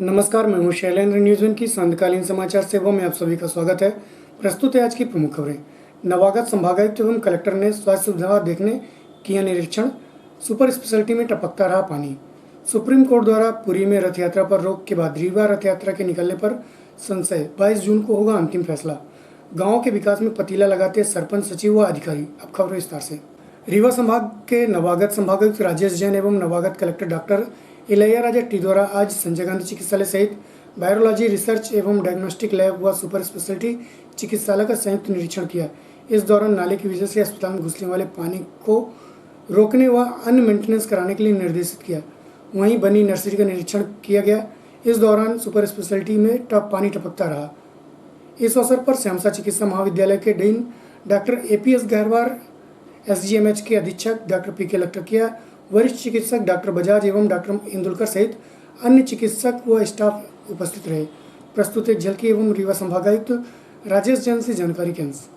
नमस्कार, मैं हूं शैलेंद्र। न्यूज़ वन की संध्याकालीन समाचार सेवा में आप सभी का स्वागत है। प्रस्तुत है आज की प्रमुख खबरें। नवागत संभागायुक्त एवं कलेक्टर ने स्वास्थ्य सुविधा देखने किया निरीक्षण। सुपर स्पेशलिटी में टपकता रहा पानी। सुप्रीम कोर्ट द्वारा पुरी में रथ यात्रा पर रोक के बाद रीवा रथ यात्रा के निकलने पर संशय, 22 जून को होगा अंतिम फैसला। गाँव के विकास में पतीला लगाते सरपंच, सचिव व अधिकारी। अब खबर विस्तार से। रीवा संभाग के नवागत संभागायुक्त राजेश जैन एवं नवागत कलेक्टर डॉक्टर इलैयाराजा टी द्वारा आज संजय गांधी चिकित्सालय सहित वायरोलॉजी रिसर्च एवं डायग्नोस्टिक लैब व सुपर स्पेशलिटी चिकित्सालय का संयुक्त निरीक्षण किया। इस दौरान नाले की वजह से अस्पताल में घुसने वाले पानी को रोकने व अन्य मेंटेनेंस कराने के लिए निर्देशित किया। वहीं बनी नर्सरी का निरीक्षण किया गया। इस दौरान सुपर स्पेशलिटी में पानी टपकता रहा। इस अवसर पर श्यामसा चिकित्सा महाविद्यालय के dean doctor APS Gaharwar, SGMH के अधीक्षक डॉक्टर PK लखटकिया, वरिष्ठ चिकित्सक डॉक्टर बजाज एवं डॉक्टर इंदुलकर सहित अन्य चिकित्सक व स्टाफ उपस्थित रहे। प्रस्तुत है झलकी एवं रीवा संभागायुक्त राजेश जैन से जानकारी के अंश।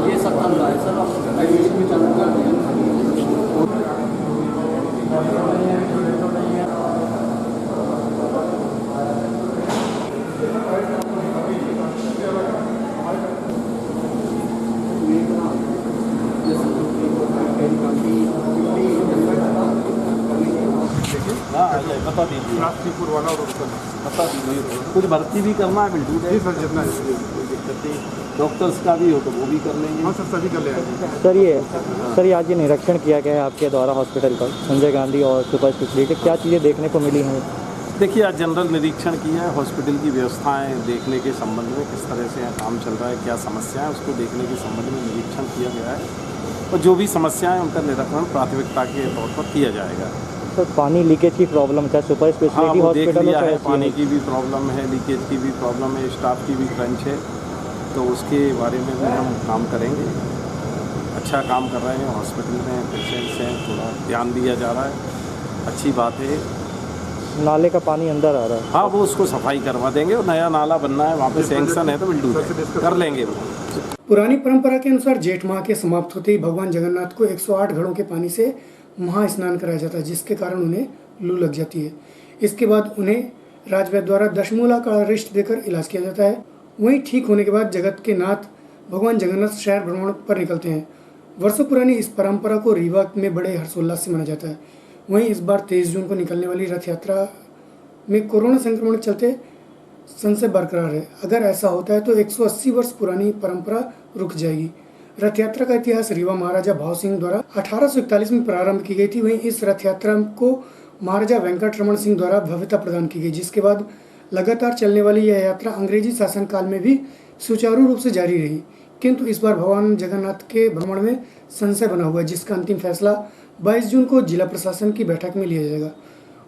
ये सब चल रहा है सर। बता दीजिए, बता दीजिए। कुछ भर्ती भी करना है बिल्कुल सर, जितना डॉक्टर्स का भी हो तो वो भी कर लेंगे। हाँ सर, सभी कर लेंगे। सर ये आज ये निरीक्षण किया गया है आपके द्वारा हॉस्पिटल का, संजय गांधी और सुपर स्पेशलिटी, क्या चीज़ें देखने को मिली हैं? देखिए, आज जनरल निरीक्षण किया है। हॉस्पिटल की व्यवस्थाएं देखने के संबंध में, किस तरह से काम चल रहा है, क्या समस्या है, उसको देखने के संबंध में निरीक्षण किया गया है और जो भी समस्याएँ उनका निराकरण प्राथमिकता के तौर पर किया जाएगा। सर पानी लीकेज की प्रॉब्लम क्या सुपर स्पेशलिटी हॉस्पिटल है? पानी की भी प्रॉब्लम है, लीकेज की भी प्रॉब्लम है, स्टाफ की भी क्रंच है, तो उसके बारे में भी हम काम करेंगे। अच्छा काम कर रहे हैं, हॉस्पिटल में पेशेंट्स हैं, थोड़ा ध्यान दिया जा रहा है, अच्छी बात है। नाले का पानी अंदर आ रहा है? हाँ, वो उसको सफाई करवा देंगे और नया नाला बनना है, वहाँ पे सैंक्शन है तो बिल्डू कर लेंगे। पुरानी परंपरा के अनुसार जेठ माह के समाप्त होते ही भगवान जगन्नाथ को 108 घड़ों के पानी से महा स्नान कराया जाता है, जिसके कारण उन्हें लू लग जाती है। इसके बाद उन्हें राजवैद्य द्वारा दशमूला का अरिष्ट देकर इलाज किया जाता है। वहीं ठीक होने के बाद जगत के नाथ भगवान जगन्नाथ शहर भ्रमण पर निकलते हैं। वर्षों पुरानी इस परंपरा को रीवा में बड़े हर्षोल्लास से मनाया जाता है। वहीं इस बार 23 जून को निकलने वाली रथ यात्रा में कोरोना संक्रमण के चलते संशय बरकरार है। अगर ऐसा होता है तो 180 वर्ष पुरानी परंपरा रुक जाएगी। रथ यात्रा का इतिहास रीवा महाराजा भाव सिंह द्वारा 1841 में प्रारंभ की गई थी। वहीं इस रथ यात्रा को महाराजा वेंकटरमण सिंह द्वारा भव्यता प्रदान की गई, जिसके बाद लगातार चलने वाली यह यात्रा अंग्रेजी शासन काल में भी सुचारू रूप से जारी रही। किंतु इस बार भगवान जगन्नाथ के भ्रमण में संशय बना हुआ है, जिसका अंतिम फैसला 22 जून को जिला प्रशासन की बैठक में लिया जाएगा।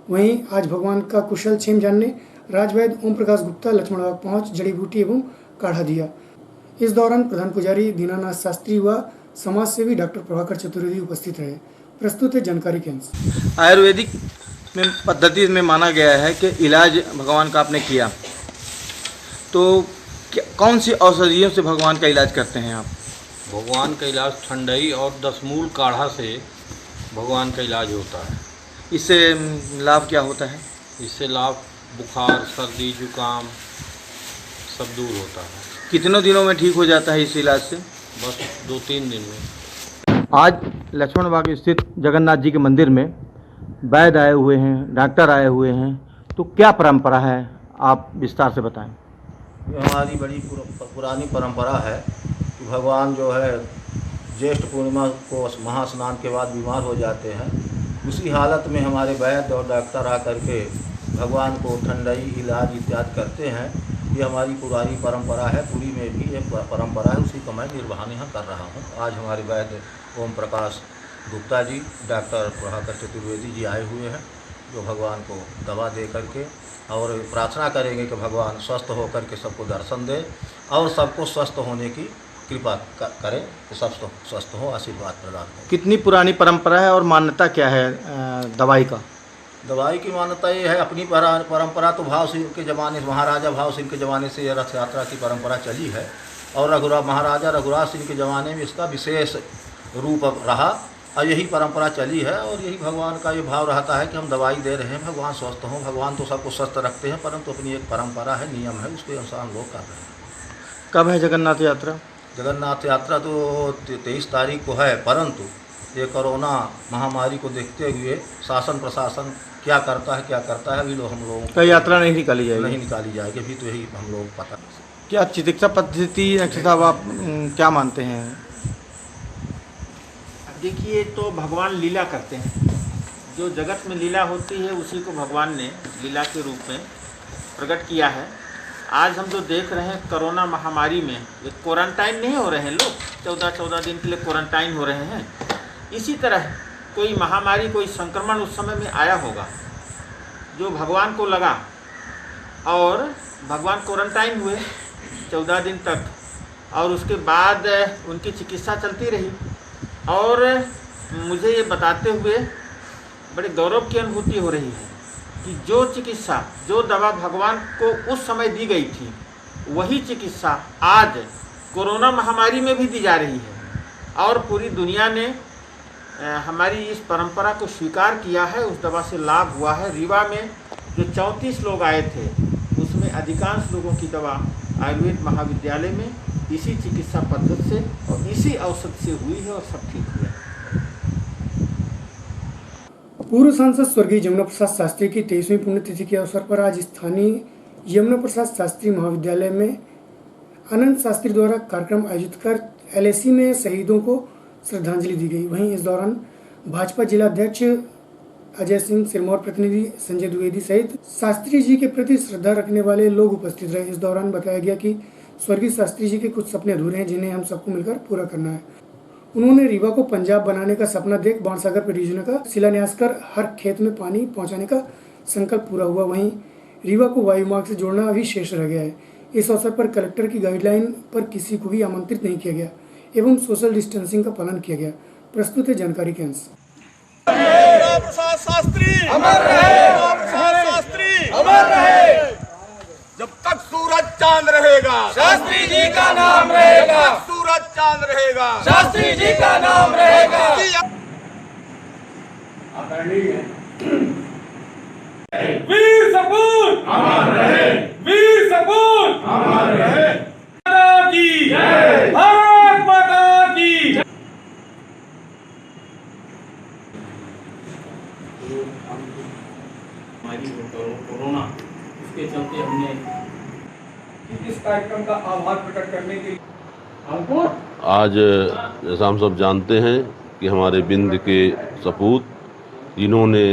वहीं आज भगवान का कुशल क्षेम जानने राजवैद्य ओम प्रकाश गुप्ता लक्ष्मण बाग पहुंच जड़ी बूटी एवं काढ़ा दिया। इस दौरान प्रधान पुजारी दीनानाथ शास्त्री व समाज सेवी डॉक्टर प्रभाकर चतुर्वेदी उपस्थित रहे। प्रस्तुत है जानकारी के अंश। आयुर्वेदिक में पद्धति में माना गया है कि इलाज भगवान का आपने किया, तो कौन सी औषधियों से भगवान का इलाज करते हैं आप? भगवान का इलाज ठंडई और दशमूल काढ़ा से भगवान का इलाज होता है। इससे लाभ क्या होता है? इससे लाभ बुखार, सर्दी, जुकाम सब दूर होता है। कितनों दिनों में ठीक हो जाता है इस इलाज से? बस 2-3 दिन में। आज लक्ष्मण बाग स्थित जगन्नाथ जी के मंदिर में वैद्य आए हुए हैं, डॉक्टर आए हुए हैं, तो क्या परंपरा है, आप विस्तार से बताएं। ये हमारी बड़ी पुरानी परंपरा है कि भगवान जो है ज्येष्ठ पूर्णिमा को महास्नान के बाद बीमार हो जाते हैं। उसी हालत में हमारे वैद्य और डॉक्टर आकर के भगवान को ठंडई, इलाज इत्यादि करते हैं। ये हमारी पुरानी परंपरा है, पुरी में भी ये परंपरा है, उसी का मैं निर्वहन यहाँ कर रहा हूँ। आज हमारे वैद्य ओम प्रकाश गुप्ता जी, डॉक्टर प्रभाकर चतुर्वेदी जी आए हुए हैं, जो भगवान को दवा दे करके और प्रार्थना करेंगे कि भगवान स्वस्थ होकर के सबको दर्शन दे और सबको स्वस्थ होने की कृपा करें कि सब स्वस्थ हो, आशीर्वाद प्रदान करें। कितनी पुरानी परंपरा है और मान्यता क्या है दवाई का? दवाई की मान्यता ये है, अपनी परंपरा तो भाव सिंह के ज़माने, महाराजा भाव सिंह के ज़माने से यह रथ यात्रा की परंपरा चली है और महाराजा रघुराज सिंह के ज़माने में इसका विशेष रूप रहा और यही परंपरा चली है। और यही भगवान का ये भाव रहता है कि हम दवाई दे रहे हैं, भगवान स्वस्थ हों। भगवान तो सबको स्वस्थ रखते हैं, परंतु अपनी एक परंपरा है, नियम है, उसके अनुसार हम लोग कर रहे हैं। कब है जगन्नाथ यात्रा? जगन्नाथ यात्रा तो 23 तारीख को है, परंतु ये कोरोना महामारी को देखते हुए शासन प्रशासन क्या करता है अभी लोग हम लोगों का यात्रा नहीं निकाली जाएगी? नहीं निकाली जाएगी, अभी तो यही हम लोग पता नहीं। क्या चिकित्सा पद्धति डॉक्टर साहब आप क्या मानते हैं? देखिए, तो भगवान लीला करते हैं, जो जगत में लीला होती है उसी को भगवान ने लीला के रूप में प्रकट किया है। आज हम जो देख रहे हैं कोरोना महामारी में, ये क्वारंटाइन नहीं हो रहे हैं लोग, 14-14 दिन के लिए क्वारंटाइन हो रहे हैं। इसी तरह कोई महामारी, कोई संक्रमण उस समय में आया होगा जो भगवान को लगा और भगवान क्वारंटाइन हुए 14 दिन तक और उसके बाद उनकी चिकित्सा चलती रही। और मुझे ये बताते हुए बड़े गौरव की अनुभूति हो रही है कि जो चिकित्सा, जो दवा भगवान को उस समय दी गई थी, वही चिकित्सा आज कोरोना महामारी में भी दी जा रही है और पूरी दुनिया ने हमारी इस परंपरा को स्वीकार किया है, उस दवा से लाभ हुआ है। रीवा में जो 34 लोग आए थे उसमें अधिकांश लोगों की दवा आयुर्वेद महाविद्यालय में इसी चिकित्सा पद्धति से और इसी औषध से हुई है और सब ठीक हुआ। पूर्व सांसद स्वर्गीय जमुना प्रसाद शास्त्री की 23वीं पुण्यतिथि के अवसर पर आज स्थानीय यमुना प्रसाद शास्त्री महाविद्यालय में अनंत शास्त्री द्वारा कार्यक्रम आयोजित कर LAC में शहीदों को श्रद्धांजलि दी गई। वहीं इस दौरान भाजपा जिला अध्यक्ष अजय सिंह, सिरमौर प्रतिनिधि संजय द्विवेदी सहित शास्त्री जी के प्रति श्रद्धा रखने वाले लोग उपस्थित रहे। इस दौरान बताया गया कि स्वर्गीय शास्त्री जी के कुछ सपने अधूरे हैं जिन्हें हम सबको मिलकर पूरा करना है। उन्होंने रीवा को पंजाब बनाने का सपना देख बाणसागर परियोजना का शिलान्यास कर हर खेत में पानी पहुंचाने का संकल्प पूरा हुआ। वहीं रीवा को वायु मार्ग से जोड़ना अभी शेष रह गया है। इस अवसर पर कलेक्टर की गाइडलाइन पर किसी को भी आमंत्रित नहीं किया गया एवं सोशल डिस्टेंसिंग का पालन किया गया। प्रस्तुत है जानकारी के अंश। प्रसाद शास्त्री अमर रहे, प्रसाद शास्त्री अमर रहे। जब तक सूरज चांद रहेगा शास्त्री जी का नाम रहेगा, जब तक सूरज चांद रहेगा शास्त्री जी का नाम रहेगा। वीर सपूत अमर रहे, वीर सपूत अमर रहे। माता की जय, भारत माता की जय। कोरोना, इसके चलते हमने इस कार्यक्रम का आभार प्रकट करने के लिए हमको आज, जैसा हम सब जानते हैं कि हमारे बिंद के सपूत, जिन्होंने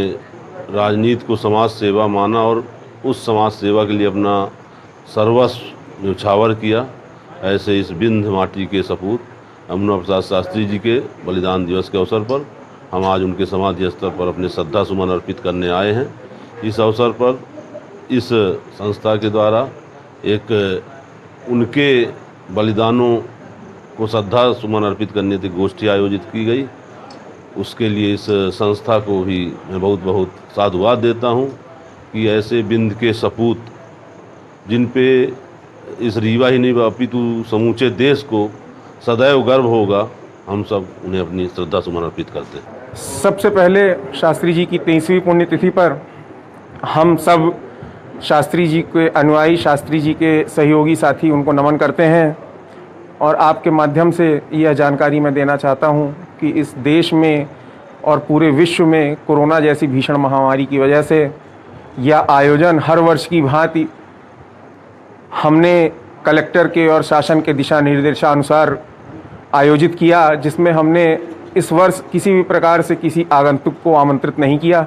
राजनीति को समाज सेवा माना और उस समाज सेवा के लिए अपना सर्वस्व न्यौछावर किया, ऐसे इस बिंद माटी के सपूत जमुना प्रसाद शास्त्री जी के बलिदान दिवस के अवसर पर हम आज उनके समाधि स्थल पर अपने श्रद्धा सुमन अर्पित करने आए हैं। इस अवसर पर इस संस्था के द्वारा एक उनके बलिदानों को श्रद्धा सुमन अर्पित करने की गोष्ठी आयोजित की गई। उसके लिए इस संस्था को भी मैं बहुत बहुत साधुवाद देता हूं कि ऐसे बिंद के सपूत, जिन पे इस रीवा ही नहीं अपितु समूचे देश को सदैव गर्व होगा, हम सब उन्हें अपनी श्रद्धा सुमन अर्पित करते हैं। सबसे पहले शास्त्री जी की 23वीं पुण्यतिथि पर हम सब शास्त्री जी के अनुयायी, शास्त्री जी के सहयोगी साथी उनको नमन करते हैं और आपके माध्यम से यह जानकारी मैं देना चाहता हूं कि इस देश में और पूरे विश्व में कोरोना जैसी भीषण महामारी की वजह से यह आयोजन हर वर्ष की भांति हमने कलेक्टर के और शासन के दिशा निर्देशानुसार आयोजित किया, जिसमें हमने इस वर्ष किसी भी प्रकार से किसी आगंतुक को आमंत्रित नहीं किया।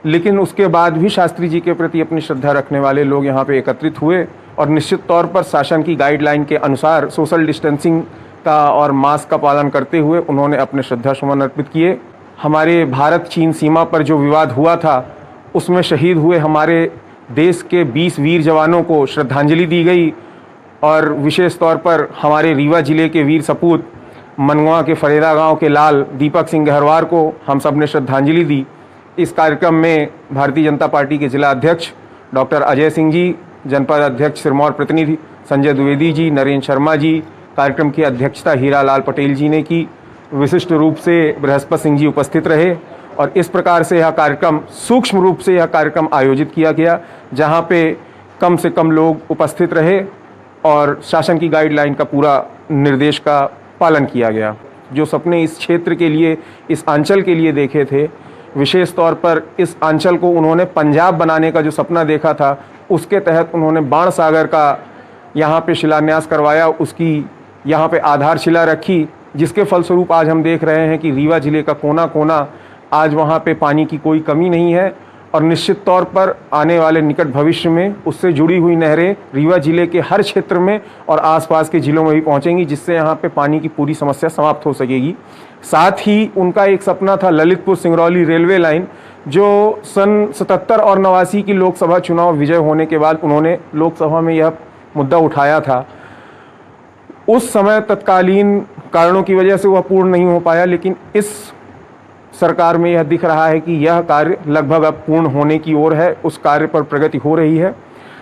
लेकिन उसके बाद भी शास्त्री जी के प्रति अपनी श्रद्धा रखने वाले लोग यहाँ पे एकत्रित हुए और निश्चित तौर पर शासन की गाइडलाइन के अनुसार सोशल डिस्टेंसिंग का और मास्क का पालन करते हुए उन्होंने अपने श्रद्धा सुमन अर्पित किए। हमारे भारत चीन सीमा पर जो विवाद हुआ था उसमें शहीद हुए हमारे देश के 20 वीर जवानों को श्रद्धांजलि दी गई और विशेष तौर पर हमारे रीवा जिले के वीर सपूत मनगुआ के फरेरा गांव के लाल दीपक सिंह गहरवार को हम सब ने श्रद्धांजलि दी। इस कार्यक्रम में भारतीय जनता पार्टी के जिला अध्यक्ष डॉक्टर अजय सिंह जी, जनपद अध्यक्ष सिरमौर प्रतिनिधि संजय द्विवेदी जी, नरेंद्र शर्मा जी, कार्यक्रम की अध्यक्षता हीरा लाल पटेल जी ने की। विशिष्ट रूप से बृहस्पति सिंह जी उपस्थित रहे और इस प्रकार से यह कार्यक्रम सूक्ष्म रूप से यह कार्यक्रम आयोजित किया गया, जहां पे कम से कम लोग उपस्थित रहे और शासन की गाइडलाइन का पूरा निर्देश का पालन किया गया। जो सपने इस क्षेत्र के लिए, इस अंचल के लिए देखे थे, विशेष तौर पर इस अंचल को उन्होंने पंजाब बनाने का जो सपना देखा था, उसके तहत उन्होंने बाण सागर का यहाँ पे शिलान्यास करवाया, उसकी यहाँ पे आधारशिला रखी, जिसके फलस्वरूप आज हम देख रहे हैं कि रीवा जिले का कोना कोना आज वहाँ पे पानी की कोई कमी नहीं है और निश्चित तौर पर आने वाले निकट भविष्य में उससे जुड़ी हुई नहरें रीवा जिले के हर क्षेत्र में और आसपास के जिलों में भी पहुँचेंगी, जिससे यहाँ पे पानी की पूरी समस्या समाप्त हो सकेगी। साथ ही उनका एक सपना था ललितपुर सिंगरौली रेलवे लाइन, जो सन 77 और 89 की लोकसभा चुनाव विजय होने के बाद उन्होंने लोकसभा में यह मुद्दा उठाया था। उस समय तत्कालीन कारणों की वजह से वह पूर्ण नहीं हो पाया, लेकिन इस सरकार में यह दिख रहा है कि यह कार्य लगभग अब पूर्ण होने की ओर है, उस कार्य पर प्रगति हो रही है।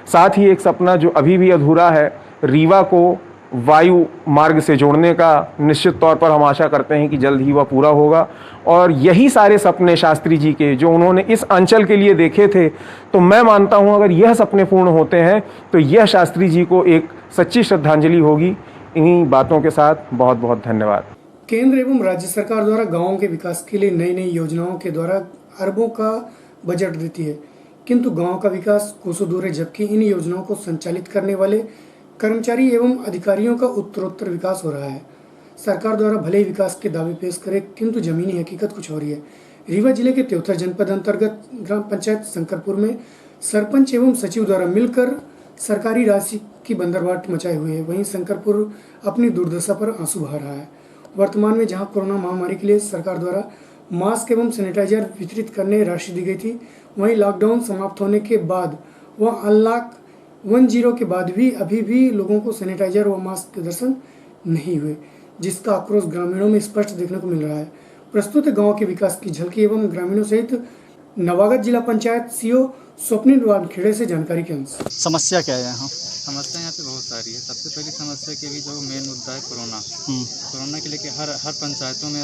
साथ ही एक सपना जो अभी भी अधूरा है, रीवा को वायु मार्ग से जोड़ने का, निश्चित तौर पर हम आशा करते हैं कि जल्द ही वह पूरा होगा। और यही सारे सपने शास्त्री जी के जो उन्होंने इस अंचल के लिए देखे थे, तो मैं मानता हूं अगर यह सपने पूर्ण होते हैं तो यह शास्त्री जी को एक सच्ची श्रद्धांजलि होगी। इन्हीं बातों के साथ बहुत बहुत धन्यवाद। केंद्र एवं राज्य सरकार द्वारा गांवों के विकास के लिए नई नई योजनाओं के द्वारा अरबों का बजट देती है, किंतु गांव का विकास कोसों दूर है, जबकि इन योजनाओं को संचालित करने वाले कर्मचारी एवं अधिकारियों का उत्तरोत्तर विकास हो रहा है। सरकार द्वारा भले ही विकास के दावे पेश करे, किंतु जमीनी हकीकत कुछ हो रही है। रीवा जिले के त्योथर जनपद अंतर्गत ग्राम पंचायत शंकरपुर में सरपंच एवं सचिव द्वारा मिलकर सरकारी राशि की बंदरबाट मचाए हुए है। वहीं शंकरपुर अपनी दुर्दशा पर आंसू बहा रहा है। वर्तमान में जहां कोरोना महामारी के लिए सरकार द्वारा मास्क एवं सैनिटाइजर वितरित करने राशि दी गई थी, वहीं लॉकडाउन समाप्त होने के बाद वह अनलॉक 10 के बाद भी अभी भी लोगों को सैनिटाइजर व मास्क के दर्शन नहीं हुए, जिसका आक्रोश ग्रामीणों में स्पष्ट देखने को मिल रहा है। प्रस्तुत गांव के विकास की झलकी एवं ग्रामीणों सहित नवागत जिला पंचायत सीओ स्वप्निल वानखेड़े से जानकारी के अनुसार। समस्या क्या है यहाँ? समस्या यहाँ पे बहुत सारी है। सबसे पहली समस्या के भी जो मेन मुद्दा है कोरोना। कोरोना के लेके हर पंचायतों में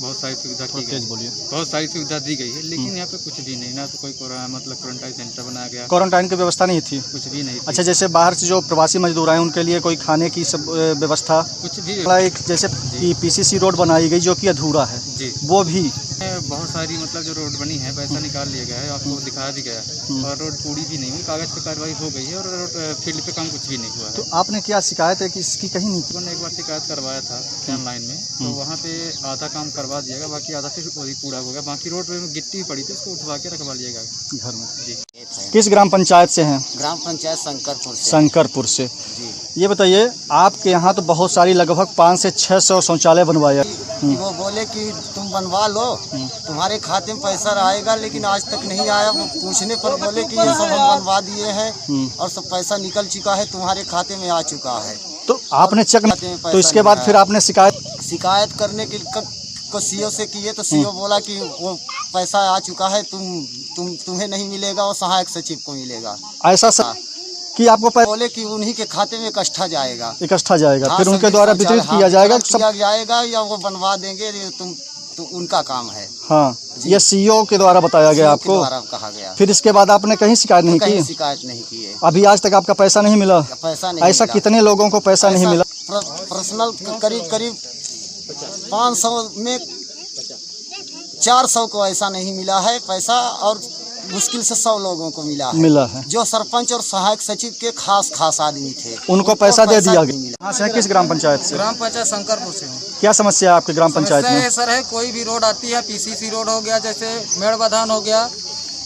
बहुत सारी सुविधा की गई, बहुत सारी सुविधा दी गई है, लेकिन यहाँ पे कुछ भी नहीं, ना तो कोई क्वारंटाइन सेंटर बनाया गया, क्वारंटाइन की व्यवस्था नहीं थी, कुछ भी नहीं। अच्छा, जैसे बाहर से जो प्रवासी मजदूर आए उनके लिए कोई खाने की सब व्यवस्था? कुछ भी। एक जैसे PCC रोड बनाई गई जो कि अधूरा है जी, वो भी बहुत सारी जो रोड बनी है पैसा निकाल लिया गया है, आपको दिखा दी गया है और रोड पूरी भी नहीं हुई, कागज पे कार्रवाई हो गई है और रोड फील्ड पे काम कुछ भी नहीं हुआ है। तो आपने क्या शिकायत है कि इसकी कहीं नहीं? मैंने एक बार शिकायत करवाया था ऑनलाइन में, तो वहाँ पे आधा काम करवा दिया गया, बाकी आधा फिर वही पूरा हो गया। बाकी रोड पे गिट्टी पड़ी थी, उसको उठवा के रखवा लिया गया घर में। जी, किस ग्राम पंचायत से हैं? ग्राम पंचायत शंकरपुर से। शंकरपुर से जी। ये बताइए, आपके यहाँ तो बहुत सारी लगभग 500 से 600 शौचालय बनवाया। वो बोले कि तुम बनवा लो, तुम्हारे खाते में पैसा आएगा, लेकिन आज तक नहीं आया। वो पूछने पर बोले कि ये सब हम बनवा दिए हैं और सब पैसा निकल चुका है, तुम्हारे खाते में आ चुका है। तो आपने चेक, तो इसके बाद फिर आपने शिकायत करने के को सीओ से किए, तो सीओ बोला कि वो पैसा आ चुका है, तुम्हें नहीं मिलेगा, वो सहायक सचिव को मिलेगा। ऐसा कि आपको बोले कि उन्हीं के खाते में इकट्ठा जाएगा, हाँ, फिर उनके द्वारा वितरित किया जाएगा, किया जाएगा या वो बनवा देंगे, तो उनका काम है। हाँ, ये सीओ के द्वारा बताया गया आपको, कहा गया। फिर इसके बाद आपने कहीं शिकायत नहीं की? शिकायत नहीं की है अभी आज तक आपका पैसा नहीं मिला? पैसा नहीं। ऐसा कितने लोगों को पैसा नहीं मिला? पर्सनल करीब 500 में 400 को ऐसा नहीं मिला है पैसा, और मुश्किल से 100 लोगों को मिला है जो सरपंच और सहायक सचिव के खास आदमी थे, उनको पैसा दे दिया गया। हाँ सर, किस ग्राम पंचायत से? ग्राम पंचायत शंकरपुर से। क्या समस्या है आपके ग्राम पंचायत में? सर है, कोई भी रोड आती है, PCC रोड हो गया, जैसे मेड़बाधान हो गया,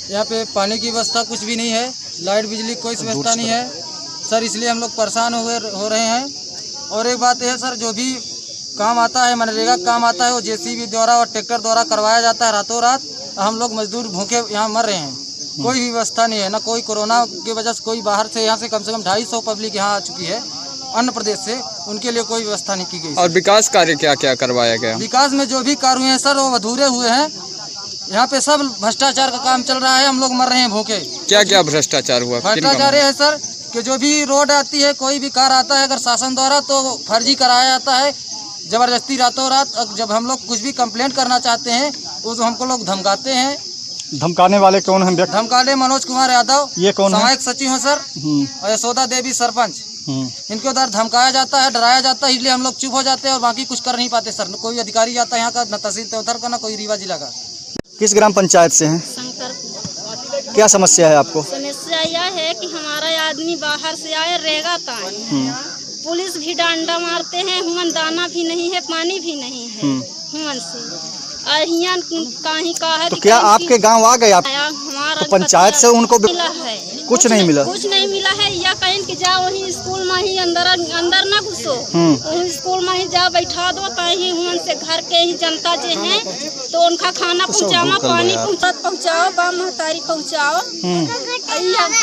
यहाँ पे पानी की व्यवस्था कुछ भी नहीं है, लाइट बिजली कोई व्यवस्था नहीं है सर, इसलिए हम लोग परेशान हो रहे हैं। और एक बात है सर, जो भी काम आता है, मनरेगा काम आता है, वो JCB द्वारा और ट्रैक्टर द्वारा करवाया जाता है रातों रात। हम लोग मजदूर भूखे यहाँ मर रहे हैं, कोई भी व्यवस्था नहीं है, ना कोई कोरोना की वजह से कोई बाहर से, यहाँ से कम 250 पब्लिक यहाँ आ चुकी है अन्य प्रदेश से, उनके लिए कोई व्यवस्था नहीं की गई। और विकास कार्य क्या क्या करवाया गया? विकास में जो भी कार्य हुए हैं सर वो अधूरे हुए हैं। यहाँ पे सब भ्रष्टाचार का काम चल रहा है, हम लोग मर रहे हैं भूखे। क्या क्या भ्रष्टाचार हुआ? भ्रष्टाचार है सर कि जो भी रोड आती है, कोई भी कार आता है अगर शासन द्वारा, तो फर्जी कराया जाता है जबरदस्ती रातों रात। जब हम लोग कुछ भी कंप्लेंट करना चाहते हैं तो हमको लोग धमकाते हैं। धमकाने वाले कौन हैं? धमकाने मनोज कुमार यादव, ये कौन है? सहायक सचिव हैं सर, और यशोदा देवी सरपंच। इनके द्वारा धमकाया जाता है, डराया जाता है, इसलिए हम लोग चुप हो जाते हैं और बाकी कुछ कर नहीं पाते सर। कोई अधिकारी आता है यहाँ का, न तहसील उधर का, न कोई रीवा जिला का। किस ग्राम पंचायत से हैं? क्या समस्या है आपको? समस्या यह है कि हमारा आदमी बाहर से आए रहेगा ताए, पुलिस भी डांडा मारते हैं, हुमन दाना भी नहीं है, पानी भी नहीं है हुमन से। यहाँ कहीं का है तो क्या आपके गांव आ गए आप? हमारा तो पंचायत से उनको मिला है, कुछ नहीं मिला? कुछ नहीं मिला है। या कहीं कि जाओ वही स्कूल में ही अंदर न घुसो, वही स्कूल में ही जा बैठा दो, कहीं हुमन से घर के ही जनता जो है तो उनका खाना पहुँचाओ, पानी पहुँचाओ, बाम महतारी पहुँचाओ।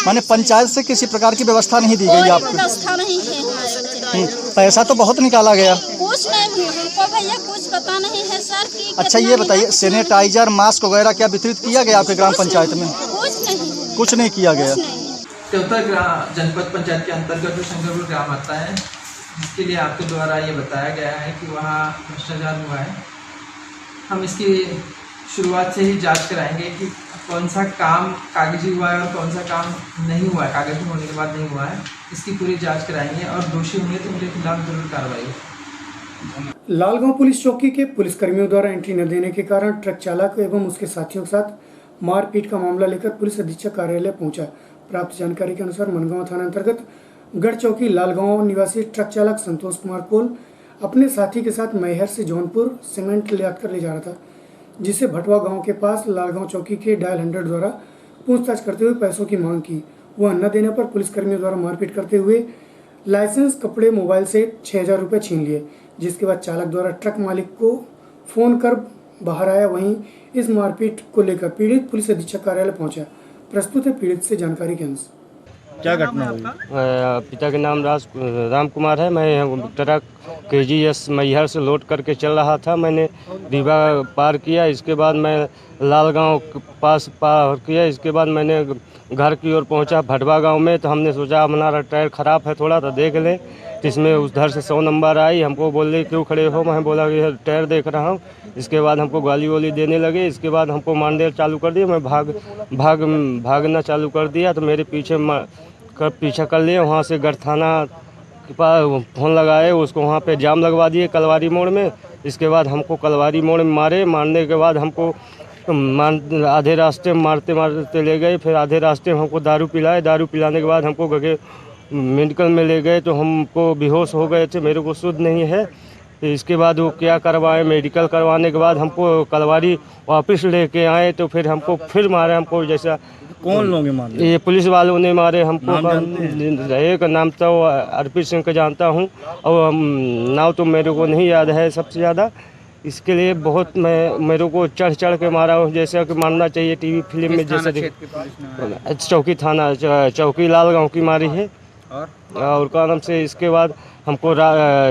माने पंचायत से किसी प्रकार की व्यवस्था नहीं दी गई आपको? व्यवस्था नहीं है। पैसा तो बहुत निकाला गया। कुछ नहीं, हमको भैया कुछ पता नहीं है सर कि। अच्छा ये बताइए, सैनिटाइजर मास्क वगैरह क्या वितरित किया गया आपके ग्राम पंचायत में? कुछ नहीं किया गया। त्योतर जनपद पंचायत के अंतर्गत जो शंकरपुर ग्राम आता है, जिसके लिए आपके द्वारा ये बताया गया है कि वहाँ भ्रष्टाचार हुआ है, हम इसकी शुरुआत से ही जांच कराएंगे कि कौन सा काम कागजी हुआ है और कौन सा काम नहीं हुआ है, कागजी होने के बाद नहीं हुआ है। इसकी पूरी जांच कराएंगे और दोषी होंगे तो उनके खिलाफ जरूर कार्रवाई होगी। लालगांव पुलिस चौकी के पुलिसकर्मियों द्वारा एंट्री न देने के कारण ट्रक चालक एवं उसके साथियों के साथ मारपीट का मामला लेकर पुलिस अधीक्षक कार्यालय पहुंचा। प्राप्त जानकारी के अनुसार मनगांव थाना अंतर्गत गढ़ चौकी लालगांव निवासी ट्रक चालक संतोष कुमार कोल अपने साथी के साथ मैहर से जौनपुर सीमेंट ले जा रहा था, जिसे भटवा गांव के पास लालगांव चौकी के डायल 100 द्वारा पूछताछ करते हुए पैसों की मांग की। वह न देने पर पुलिसकर्मियों द्वारा मारपीट करते हुए लाइसेंस, कपड़े, मोबाइल से 6,000 रुपये छीन लिए, जिसके बाद चालक द्वारा ट्रक मालिक को फोन कर बाहर आया। वहीं इस मारपीट को लेकर पीड़ित पुलिस अधीक्षक कार्यालय पहुंचा। प्रस्तुत है पीड़ित से जानकारी के अंश। क्या घटना हुई? पिता के नाम राम कुमार है। मैं ट्रक KGS मैहर से लोड करके चल रहा था। मैंने रीवा पार किया, इसके बाद मैं लालगांव पास पार किया, इसके बाद मैंने घर की ओर पहुंचा भटवा गांव में। तो हमने सोचा हमारा टायर ख़राब है थोड़ा, तो देख लें। इसमें उधर से 100 नंबर आई, हमको बोले क्यों खड़े हो? मैं बोला कि टायर देख रहा हूँ। इसके बाद हमको गाली वाली देने लगे। इसके बाद हमको मारने चालू कर दिया। मैं भागना चालू कर दिया, तो मेरे पीछा कर लिए। वहाँ से गढ़ थाना के पास फ़ोन लगाए, उसको वहाँ पे जाम लगवा दिए कलवारी मोड़ में। इसके बाद हमको कलवारी मोड़ में मारने के बाद हमको आधे रास्ते में मारते ले गए। फिर आधे रास्ते में हमको दारू पिलाए। दारू पिलाने के बाद हमको मेडिकल में ले गए, तो हमको बेहोश हो गए थे, मेरे को शुद्ध नहीं है। इसके बाद वो क्या करवाए, मेडिकल करवाने के बाद हमको कलवारी वापस लेके आए, तो फिर हमको फिर मारे। हमको जैसा कौन लोग मारे? ये पुलिस वालों ने मारे हमको। एक नाम तो अर्पित सिंह का जानता हूँ, और नाम तो मेरे को नहीं याद है सबसे ज़्यादा। इसके लिए बहुत मेरे को चढ़ के मारा हूँ, जैसा कि मारना चाहिए टीवी फिल्म में। जैसे चौकी थाना चौकी लालगांव की मारी है और का नाम से। इसके बाद हमको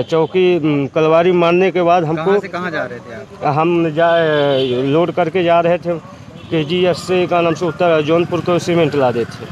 चौकी कलवारी मारने के बाद हमको कहाँ जा रहे थे आप? हम लोड करके जा रहे थे KGS से का नाम से उत्तर जौनपुर को सीमेंट ला देते थे।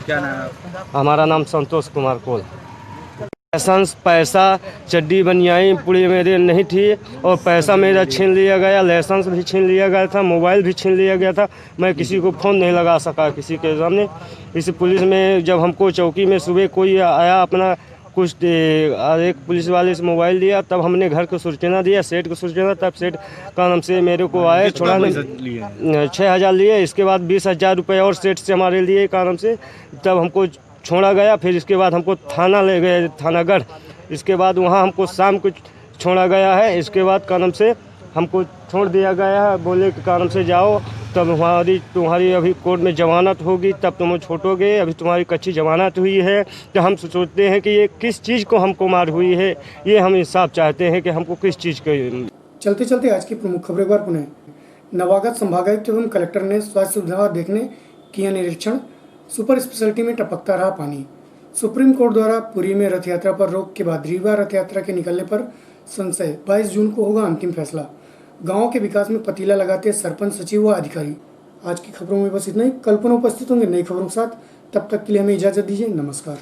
क्या नाम है आपका? हमारा नाम संतोष कुमार कोल। लाइसेंस, पैसा, चड्डी बनियाई पूरी मेरे नहीं थी, और पैसा मेरा छीन लिया गया, लाइसेंस भी छीन लिया गया था, मोबाइल भी छीन लिया गया था। मैं किसी को फ़ोन नहीं लगा सका किसी के सामने। इस पुलिस में जब हमको चौकी में सुबह कोई आया, अपना कुछ एक पुलिस वाले से मोबाइल लिया, तब हमने घर को सूचना दिया, सेठ को सूचना, तब सेठ का नाम से मेरे को आए, छोड़ा 6,000 लिए। इसके बाद 20,000 रुपये और सेठ से हमारे लिए का नाम से, तब हमको छोड़ा गया। फिर इसके बाद हमको थाना ले गए, थानागढ़। इसके बाद वहाँ हमको शाम को छोड़ा गया है। इसके बाद का नाम से हमको छोड़ दिया गया है, बोले कि कारण से जाओ, तब तुम्हारी अभी कोर्ट में जमानत होगी, तब तुम छोड़ोगे, अभी तुम्हारी कच्ची जमानत हुई है। तो हम सोचते हैं कि ये किस चीज़ को हमको मार हुई है, ये हम इंसाफ चाहते हैं कि हमको किस चीज़ के। चलते चलते आज की प्रमुख खबरें बार पुनः। नवागत संभागायुक्त एवं कलेक्टर ने स्वास्थ्य सुविधा देखने किया निरीक्षण। सुपर स्पेशलिटी में टपकता रहा पानी। सुप्रीम कोर्ट द्वारा पुरी में रथ यात्रा पर रोक के बाद रीवा रथ यात्रा के निकलने पर संशय, 22 जून को होगा अंतिम फैसला। गांव के विकास में पतीला लगाते सरपंच, सचिव व अधिकारी। आज की खबरों में बस इतना ही। कल पुनः उपस्थित होंगे नई खबरों के साथ। तब तक के लिए हमें इजाजत दीजिए। नमस्कार।